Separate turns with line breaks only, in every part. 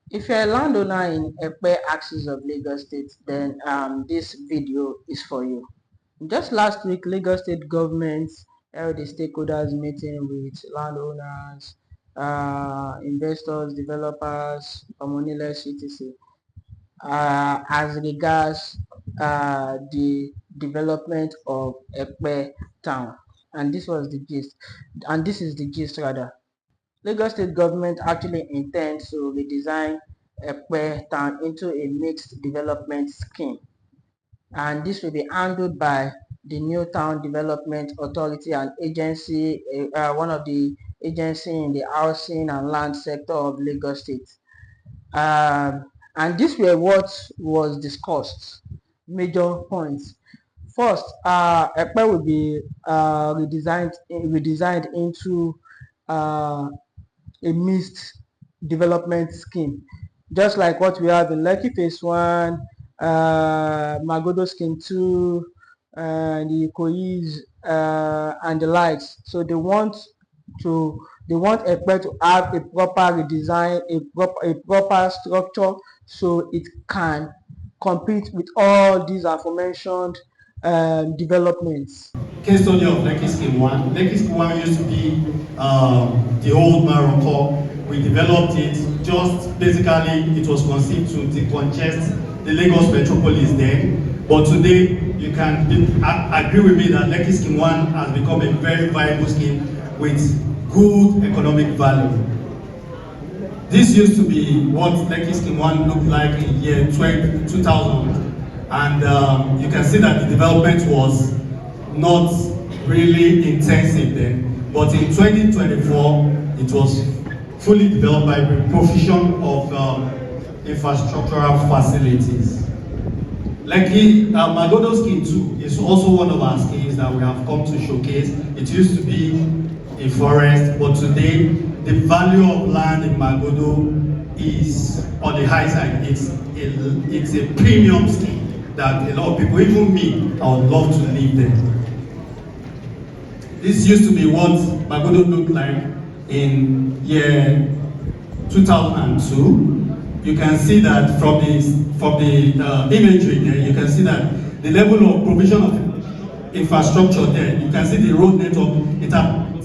If you're a landowner in EPE axis of Lagos State, then this video is for you. Just last week, Lagos State government held a stakeholders meeting with landowners, investors, developers, community citizens as regards the development of EPE town. And this was the gist, and this is the gist rather. Lagos State government actually intends to redesign Epe town into a mixed development scheme, and this will be handled by the New Town Development Authority, an agency, one of the agency in the housing and land sector of Lagos State. And this were what was discussed. Major points. First, Epe will be redesigned into a mixed development scheme, just like what we have in Lekki Phase 1, Magodo Scheme 2, the Ikoyi's, and the likes. So they want Epe to have a proper redesign, a proper structure, so it can compete with all these aforementioned developments.
Case study of Lekki Scheme 1. Lekki Scheme 1 used to be the old Morocco. We developed it, just basically it was conceived to decongest the Lagos metropolis then. But today, you can agree with me that Lekki Scheme 1 has become a very viable scheme with good economic value. This used to be what Lekki Scheme 1 looked like in year 2000. And you can see that the development was not really intensive then. But in 2024, it was fully developed by the provision of infrastructural facilities. Lekki Magodo Scheme 2 is also one of our schemes that we have come to showcase. It used to be a forest, but today the value of land in Magodo is on the high side. It's a premium scheme that a lot of people, even me, I would love to live there. This used to be what Magodo looked like in year 2002. You can see that from the imagery there, you can see that the level of provision of infrastructure there, you can see the road network, it had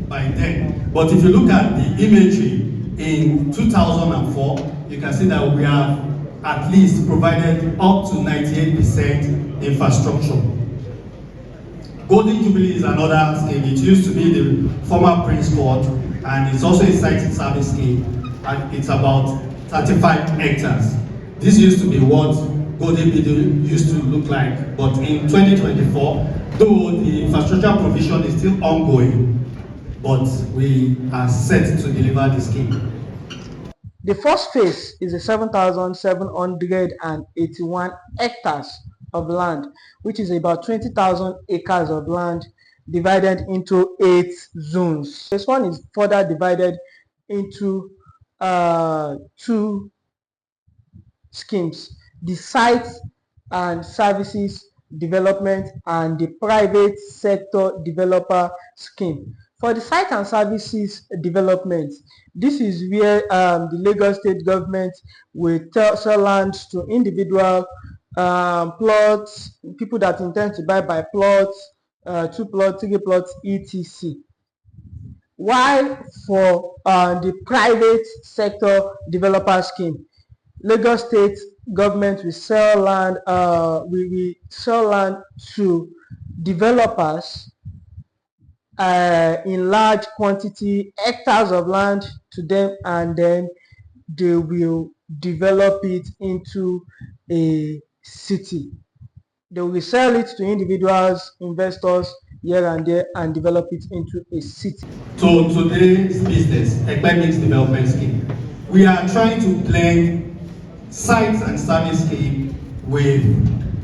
by then. But if you look at the imagery in 2004, you can see that we have at least provided up to 98% infrastructure. Golden Jubilee is another scheme. It used to be the former Prince Court, and it's also a site service scheme, and it's about 35 hectares. This used to be what Golden Jubilee used to look like, but in 2024, though the infrastructure provision is still ongoing, but we are set to deliver the scheme.
The first phase is a 7,781 hectares of land, which is about 20,000 acres of land divided into 8 zones. This one is further divided into 2 schemes: the site and services development and the private sector developer scheme. For the site and services development, this is where the Lagos State government will sell land to individual plots, people that intend to buy by plots, 2 plots, 3 plots, etc. While for the private sector developer scheme, Lagos State government will sell land. We will sell land to developers in large quantity, hectares of land to them, and then they will develop it into a city. They will sell it to individuals, investors here and there, and develop it into a city.
So today's business, economic development scheme, we are trying to blend sites and service scheme with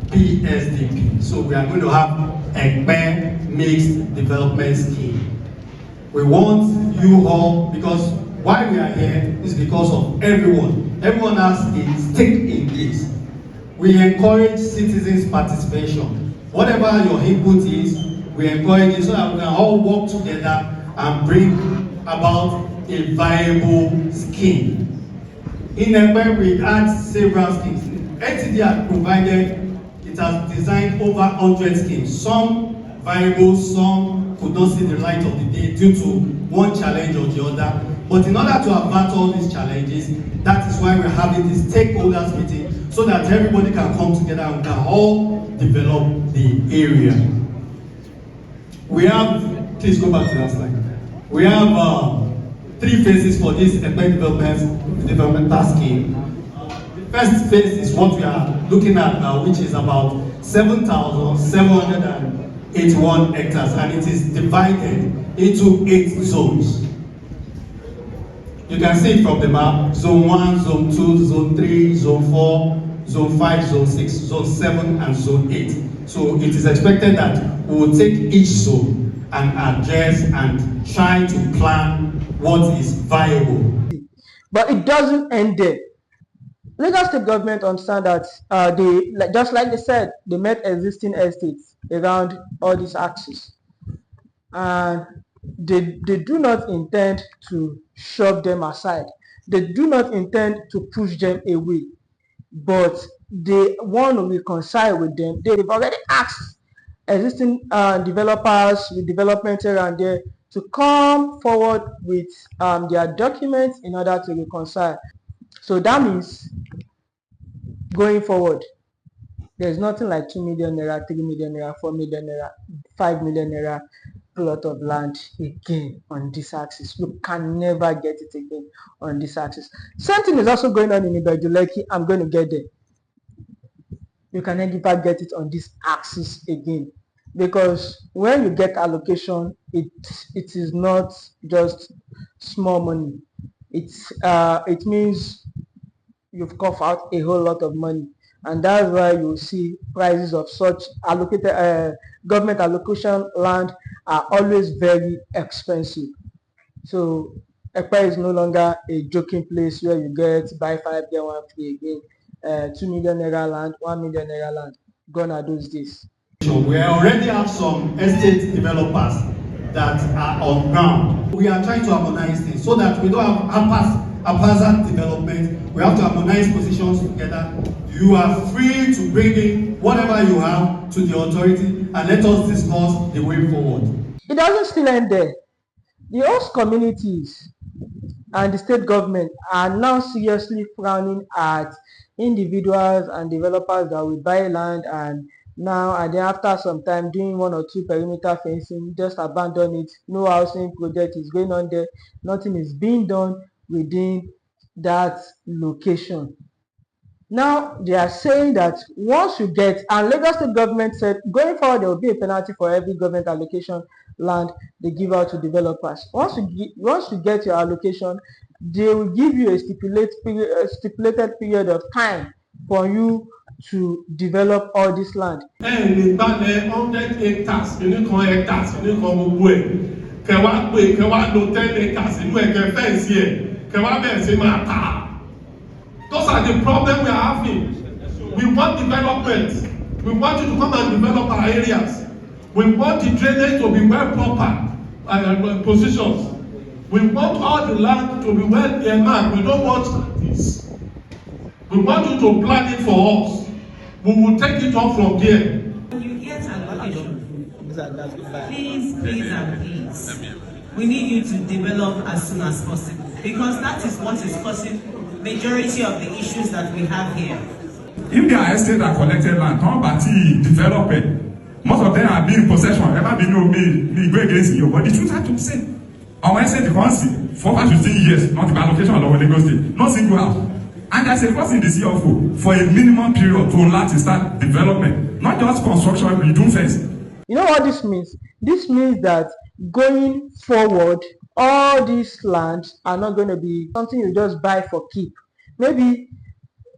PSDP. So we are going to have a mixed development scheme. We want you all, because why we are here is because of everyone. Everyone has a stake in this. We encourage citizens' participation. Whatever your input is, we encourage it so that we can all work together and bring about a viable scheme. In EPE, we had several schemes. NTD had provided, it has designed over 100 schemes. Some viable, some could not see the light of the day due to one challenge or the other. But in order to avert all these challenges, that is why we're having this stakeholders meeting, so that everybody can come together and can all develop the area. We have, please go back to that slide. We have 3 phases for this EPE developmental scheme. The first phase is what we are looking at now, which is about 7,781 hectares, and it is divided into 8 zones. You can see it from the map: Zone 1, Zone 2, Zone 3, Zone 4, Zone 5, Zone 6, Zone 7, and Zone 8. So it is expected that we will take each zone and address and try to plan what is viable.
But it doesn't end there. Lagos State government understand that just like they said, they met existing estates around all these axes, and they do not intend to shove them aside. They do not intend to push them away, but they want to reconcile with them. They've already asked existing developers with development around there to come forward with their documents in order to reconcile. So that means going forward, there's nothing like 2 million naira, 3 million naira, 4 million naira, 5 million naira plot of land again on this axis. You can never get it again on this axis. Same thing is also going on in Ibejuleki. I'm going to get there. You can never get it on this axis again, because when you get allocation, it is not just small money. It means you've coughed out a whole lot of money, and that's why you see prices of such allocated government allocation land are always very expensive. So EPE is no longer a joking place where you get buy 5 get 1 free again. 2 million naira land, 1 million naira land, gone are those days.
We already have some estate developers that are on ground. We are trying to harmonize things so that we don't have haphazard development. We have to harmonize positions together. You are free to bring in whatever you have to the authority and let us discuss the way forward.
It doesn't still end there. The host communities and the state government are now seriously frowning at individuals and developers that will buy land and now, and then after some time doing 1 or 2 perimeter fencing, just abandon it. No housing project is going on there. Nothing is being done within that location. Now they are saying that once you get, and Lagos State government said going forward there will be a penalty for every government allocation land they give out to developers. Once you get your allocation, they will give you a stipulated period of time for you to develop all this land.
Lè gbalẹ̀ 100 hectares nìkan hectares nìkan gbogbo ẹ̀ kẹwàá lo 10 hectares inú ẹ̀kẹ́ fẹ́ǹsì ẹ̀ kẹwàá bẹ̀rẹ̀ sí máa tà. Those are the problems we are having. We want development. We want you to come and develop our areas. We want the drainage to be well proper positions. We want all the land to be well earmarked. We don't want this. We want you to plan it for us. We will take it off from there.
When you get allocation, please, we need you to develop as soon as possible, because that is what is causing majority of the issues that we have here.
If their estate are collected land, come back to develop it. Most of them are being in possession. Ever be no me go against you, but the truth has to be said. Our estate the currency for 15 years, not the allocation of Lagos State, not single house. And there's a cost in the CFO for a minimum period to allow to start development, not just construction, we do first.
You know what this means? This means that going forward, all these lands are not going to be something you just buy for keep. Maybe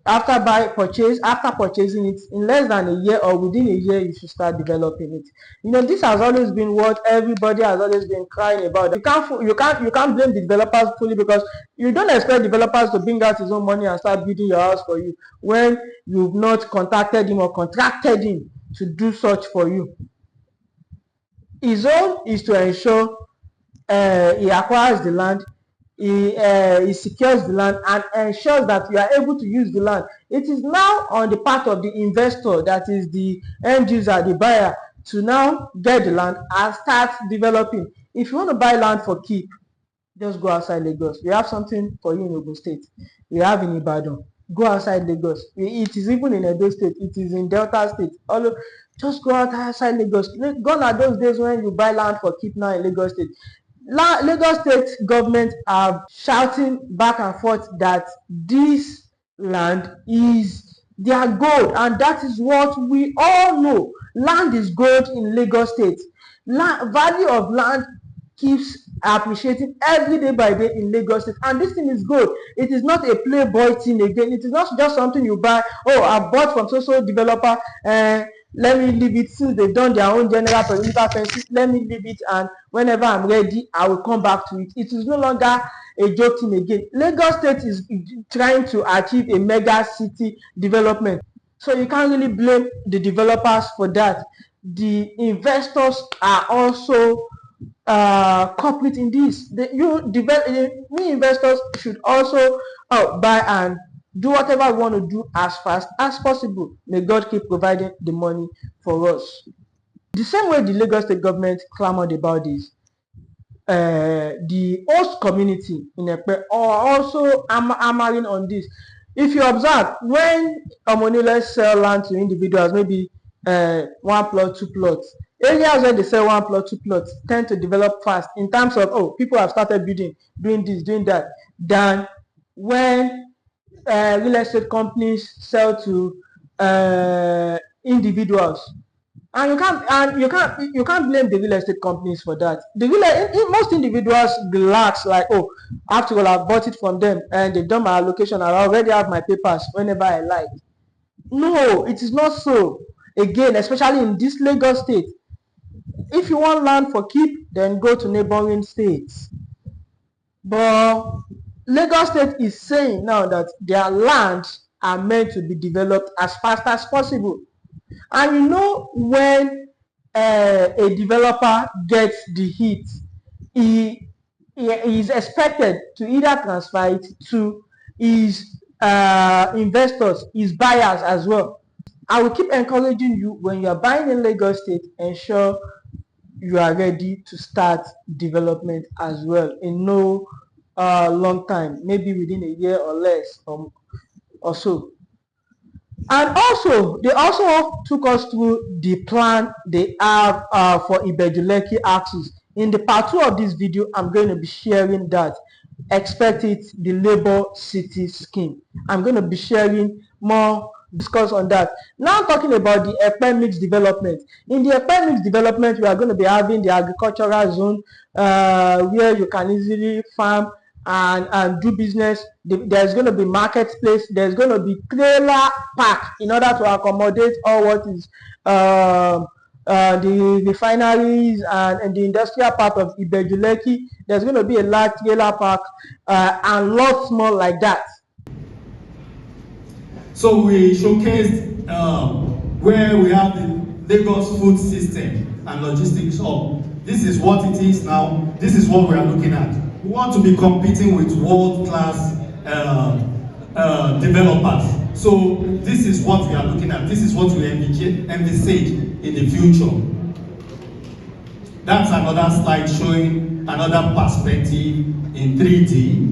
after purchasing it, in less than a year or within a year, you should start developing it. You know, this has always been what everybody has always been crying about. You can't blame the developers fully, because you don't expect developers to bring out his own money and start building your house for you when you've not contacted him or contracted him to do such for you. His own is to ensure he acquires the land. it secures the land and ensures that you are able to use the land. It is now on the part of the investor, that is the end user, the buyer, to now get the land and start developing. If you want to buy land for keep, just go outside Lagos. We have something for you in Ogun State. We have in Ibadan. Go outside Lagos. It is even in Edo State. It is in Delta State. Although, just go outside Lagos. Gone are those days when you buy land for keep now in Lagos State. Lagos State government are shouting back and forth that this land is their gold, and that is what we all know. Land is gold in Lagos State. Value of land keeps appreciating every day by day in Lagos State, and this thing is good. It is not a playboy thing again. It is not just something you buy. Oh, I bought from so developer, let me leave it, since they've done their own general perimeter fences, let me leave it, and whenever I'm ready I will come back to it. It is no longer a joke thing again. Lagos State is trying to achieve a mega city development, so you can't really blame the developers for that. The investors are also corporate in this. We investors should also buy and do whatever we want to do as fast as possible. May God keep providing the money for us. The same way the Lagos State government clamored about this, the host community in EPE are also hammering on this. If you observe, when Omonile sell land to individuals, maybe 1 plot, 2 plots, areas where they sell 1 plot, 2 plots tend to develop fast in terms of, people have started building, doing this, doing that, than when real estate companies sell to individuals. And you can't blame the real estate companies for that. Most individuals relax, like, after all, I've bought it from them and they've done my allocation, I already have my papers whenever I like. No, it is not so. Again, especially in this Lagos State, if you want land for keep, then go to neighboring states. But Lagos State is saying now that their lands are meant to be developed as fast as possible. And you know, when a developer gets the hit, he is expected to either transfer it to his investors, his buyers as well. I will keep encouraging you, when you are buying in Lagos State, ensure you are ready to start development as well in no long time, maybe within a year or less or so. And also, they also took us through the plan they have for Ibejuleki axis. In the part 2 of this video, I'm going to be sharing that. Expect it, the Labour City scheme. I'm going to be sharing more discuss on that. Now talking about the EPE mixed development. In the EPE mixed development, we are going to be having the agricultural zone where you can easily farm and do business. There's going to be marketplace. There's going to be trailer park in order to accommodate all what is the refineries and the industrial part of Ibejuleki. There's going to be a large trailer park and lots more like that.
So we showcased where we have the Lagos food system and logistics hub. This is what it is now. This is what we are looking at. We want to be competing with world-class developers. So this is what we are looking at. This is what we envisage in the future. That's another slide showing another perspective in 3D.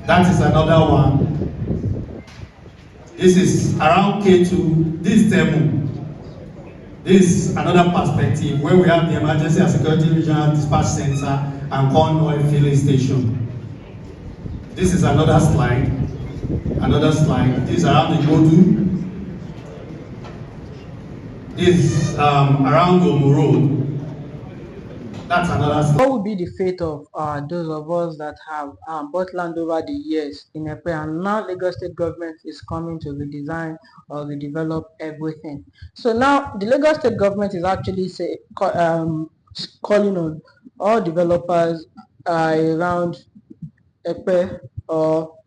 That is another one. This is around K2. This demo. This is another perspective where we have the Emergency and Security Regional Dispatch Center and corn oil filling station. This is another slide. Another slide. This is around the Godu. This is around Omo Road. That's another slide.
What would be the fate of those of us that have bought land over the years in EPE, and now Lagos State government is coming to redesign or redevelop everything? So now the Lagos State government is actually calling on all developers around EPE or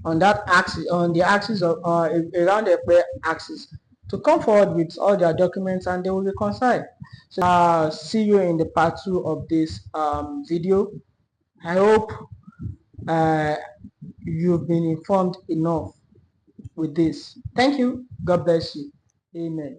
on that axis, on the axis of around the EPE axis, to come forward with all their documents and they will reconcile. So see you in the part 2 of this video. I hope you've been informed enough with this. Thank you. God bless you. Amen.